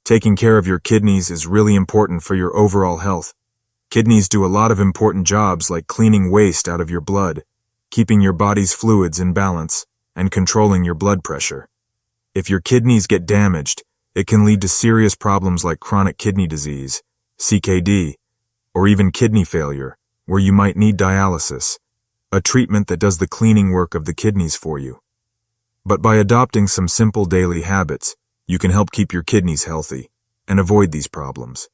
Taking care of your kidneys is really important for your overall health. Kidneys do a lot of important jobs like cleaning waste out of your blood, keeping your body's fluids in balance, and controlling your blood pressure. If your kidneys get damaged, it can lead to serious problems like chronic kidney disease, CKD, or even kidney failure, where you might need dialysis, a treatment that does the cleaning work of the kidneys for you. But by adopting some simple daily habits, you can help keep your kidneys healthy and avoid these problems.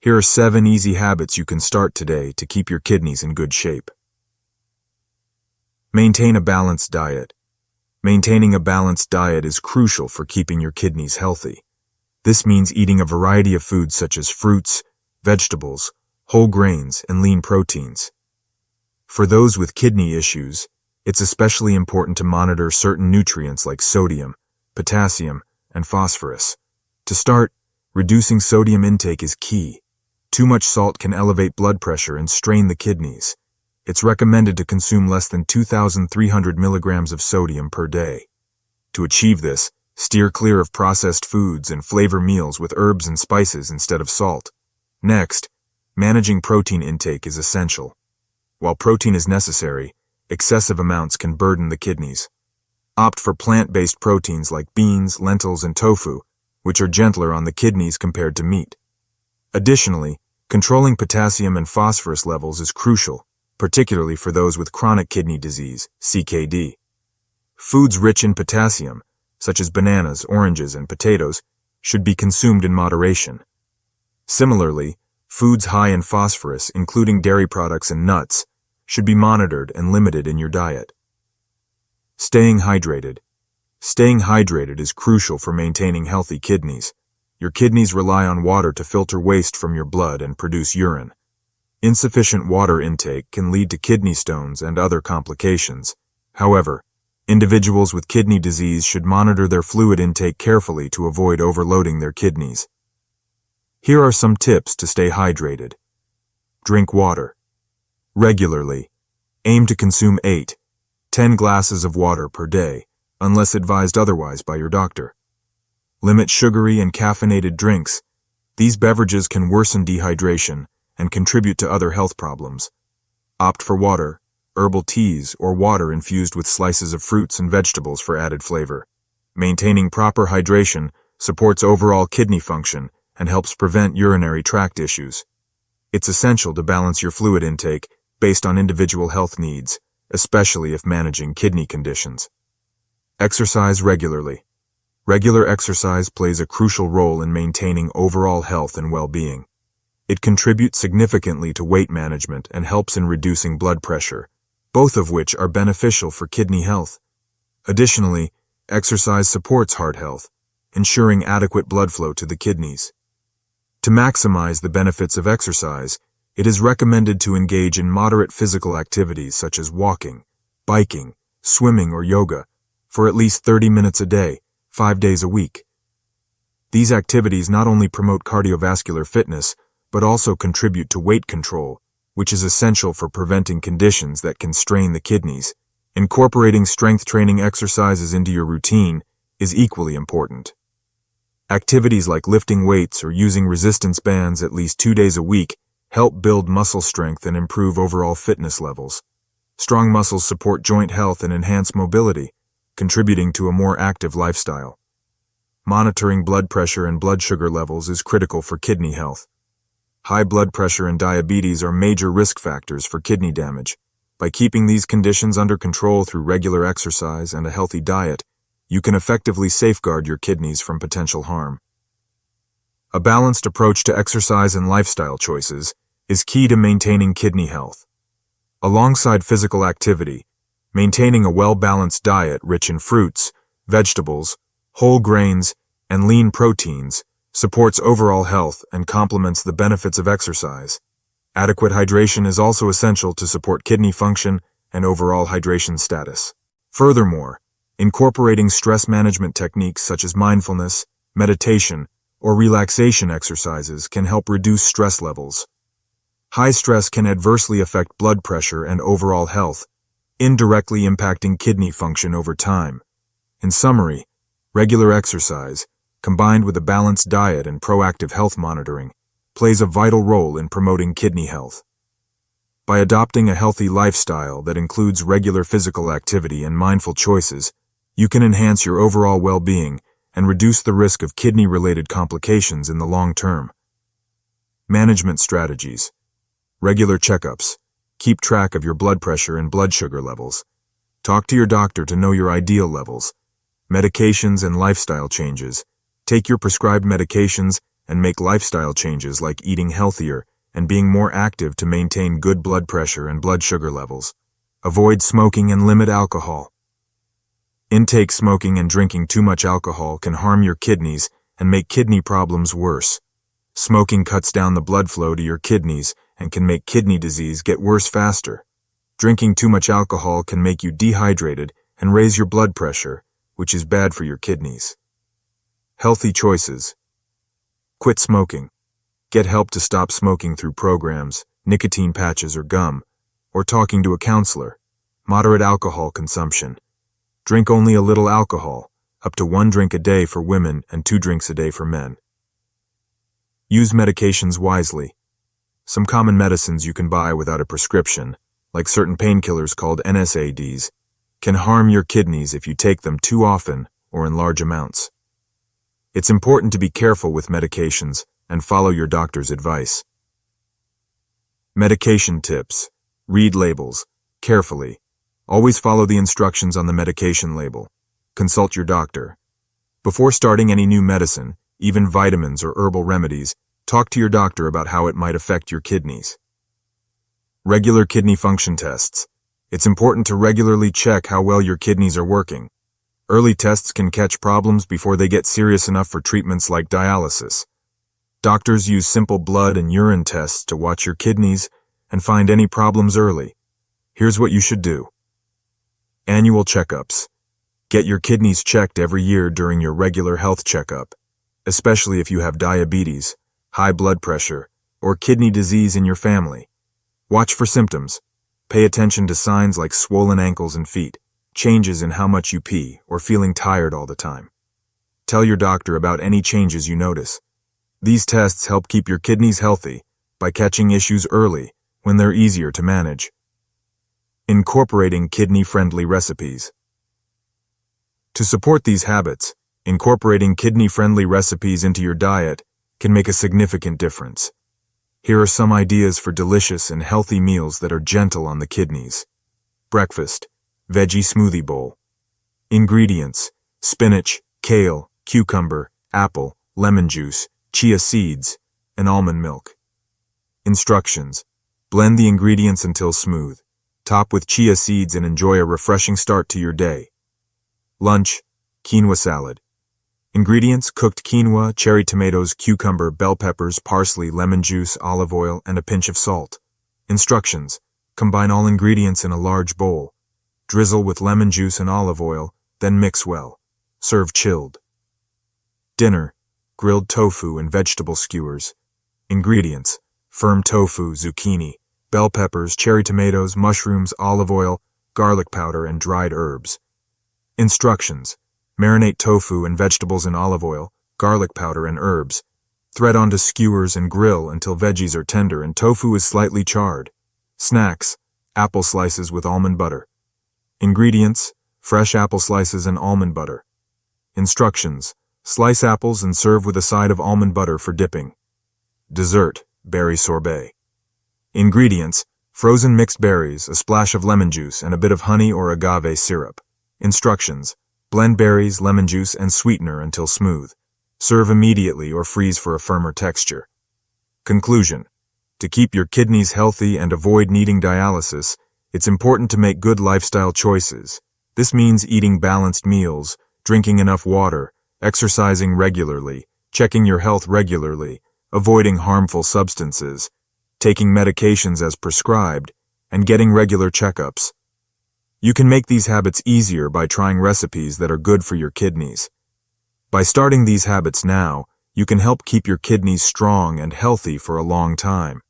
Here are 7 easy habits you can start today to keep your kidneys in good shape. Maintain a balanced diet. Maintaining a balanced diet is crucial for keeping your kidneys healthy. This means eating a variety of foods such as fruits, vegetables, whole grains, and lean proteins. For those with kidney issues, it's especially important to monitor certain nutrients like sodium, potassium, and phosphorus. To start, reducing sodium intake is key. Too much salt can elevate blood pressure and strain the kidneys. It's recommended to consume less than 2,300 milligrams of sodium per day. To achieve this, steer clear of processed foods and flavor meals with herbs and spices instead of salt. Next, managing protein intake is essential. While protein is necessary, excessive amounts can burden the kidneys. Opt for plant-based proteins like beans, lentils, and tofu, which are gentler on the kidneys compared to meat. Additionally, controlling potassium and phosphorus levels is crucial, particularly for those with chronic kidney disease, CKD. Foods rich in potassium, such as bananas, oranges, and potatoes, should be consumed in moderation. Similarly, foods high in phosphorus, including dairy products and nuts, should be monitored and limited in your diet. Staying hydrated. Staying hydrated is crucial for maintaining healthy kidneys. Your kidneys rely on water to filter waste from your blood and produce urine. Insufficient water intake can lead to kidney stones and other complications. However, individuals with kidney disease should monitor their fluid intake carefully to avoid overloading their kidneys. Here are some tips to stay hydrated. Drink water regularly. Aim to consume 8-10 glasses of water per day, unless advised otherwise by your doctor. Limit sugary and caffeinated drinks. These beverages can worsen dehydration and contribute to other health problems. Opt for water, herbal teas, or water infused with slices of fruits and vegetables for added flavor. Maintaining proper hydration supports overall kidney function and helps prevent urinary tract issues. It's essential to balance your fluid intake based on individual health needs, especially if managing kidney conditions. Exercise regularly. Regular exercise plays a crucial role in maintaining overall health and well-being. It contributes significantly to weight management and helps in reducing blood pressure, both of which are beneficial for kidney health. Additionally, exercise supports heart health, ensuring adequate blood flow to the kidneys. To maximize the benefits of exercise, it is recommended to engage in moderate physical activities such as walking, biking, swimming, or yoga for at least 30 minutes a day, 5 days a week. These activities not only promote cardiovascular fitness, but also contribute to weight control, which is essential for preventing conditions that can strain the kidneys. Incorporating strength training exercises into your routine is equally important. Activities like lifting weights or using resistance bands at least 2 days a week help build muscle strength and improve overall fitness levels. Strong muscles support joint health and enhance mobility, contributing to a more active lifestyle. Monitoring blood pressure and blood sugar levels is critical for kidney health. High blood pressure and diabetes are major risk factors for kidney damage. By keeping these conditions under control through regular exercise and a healthy diet, you can effectively safeguard your kidneys from potential harm. A balanced approach to exercise and lifestyle choices is key to maintaining kidney health. Alongside physical activity, maintaining a well-balanced diet rich in fruits, vegetables, whole grains, and lean proteins supports overall health and complements the benefits of exercise. Adequate hydration is also essential to support kidney function and overall hydration status. Furthermore, incorporating stress management techniques such as mindfulness, meditation, or relaxation exercises can help reduce stress levels. High stress can adversely affect blood pressure and overall health, indirectly impacting kidney function over time. In summary, regular exercise, combined with a balanced diet and proactive health monitoring, plays a vital role in promoting kidney health. By adopting a healthy lifestyle that includes regular physical activity and mindful choices, you can enhance your overall well-being and reduce the risk of kidney-related complications in the long term. Management strategies. Regular checkups. Keep track of your blood pressure and blood sugar levels. Talk to your doctor to know your ideal levels. Medications and lifestyle changes. Take your prescribed medications and make lifestyle changes like eating healthier and being more active to maintain good blood pressure and blood sugar levels. Avoid smoking and limit alcohol. Intake smoking and drinking too much alcohol can harm your kidneys and make kidney problems worse. Smoking cuts down the blood flow to your kidneys and can make kidney disease get worse faster. Drinking too much alcohol can make you dehydrated and raise your blood pressure, which is bad for your kidneys. Healthy choices. Quit smoking. Get help to stop smoking through programs, nicotine patches or gum, or talking to a counselor. Moderate alcohol consumption. Drink only a little alcohol, up to 1 drink a day for women and 2 drinks a day for men. Use medications wisely. Some common medicines you can buy without a prescription, like certain painkillers called NSAIDs, can harm your kidneys if you take them too often or in large amounts. It's important to be careful with medications and follow your doctor's advice. Medication tips. Read labels carefully. Always follow the instructions on the medication label. Consult your doctor. Before starting any new medicine, even vitamins or herbal remedies, talk to your doctor about how it might affect your kidneys. Regular kidney function tests. It's important to regularly check how well your kidneys are working. Early tests can catch problems before they get serious enough for treatments like dialysis. Doctors use simple blood and urine tests to watch your kidneys and find any problems early. Here's what you should do. Annual checkups. Get your kidneys checked every year during your regular health checkup, especially if you have diabetes, high blood pressure, or kidney disease in your family. Watch for symptoms. Pay attention to signs like swollen ankles and feet, changes in how much you pee, or feeling tired all the time. Tell your doctor about any changes you notice. These tests help keep your kidneys healthy by catching issues early when they're easier to manage. Incorporating kidney-friendly recipes. To support these habits, incorporating kidney-friendly recipes into your diet can make a significant difference. Here are some ideas for delicious and healthy meals that are gentle on the kidneys. Breakfast. Veggie smoothie bowl. Ingredients: spinach, kale, cucumber, apple, lemon juice, chia seeds, and almond milk. Instructions: blend the ingredients until smooth. Top with chia seeds and enjoy a refreshing start to your day. Lunch: quinoa salad. Ingredients: cooked quinoa, cherry tomatoes, cucumber, bell peppers, parsley, lemon juice, olive oil, and a pinch of salt. Instructions: combine all ingredients in a large bowl. Drizzle with lemon juice and olive oil, then mix well. Serve chilled. Dinner: grilled tofu and vegetable skewers. Ingredients: firm tofu, zucchini, bell peppers, cherry tomatoes, mushrooms, olive oil, garlic powder, and dried herbs. Instructions: marinate tofu and vegetables in olive oil, garlic powder, and herbs. Thread onto skewers and grill until veggies are tender and tofu is slightly charred. Snacks: apple slices with almond butter. Ingredients: fresh apple slices and almond butter. Instructions: slice apples and serve with a side of almond butter for dipping. Dessert: berry sorbet. Ingredients: frozen mixed berries, a splash of lemon juice, and a bit of honey or agave syrup. Instructions: blend berries, lemon juice, and sweetener until smooth. Serve immediately or freeze for a firmer texture. Conclusion: to keep your kidneys healthy and avoid needing dialysis, it's important to make good lifestyle choices. This means eating balanced meals, drinking enough water, exercising regularly, checking your health regularly, avoiding harmful substances, taking medications as prescribed, and getting regular checkups. You can make these habits easier by trying recipes that are good for your kidneys. By starting these habits now, you can help keep your kidneys strong and healthy for a long time.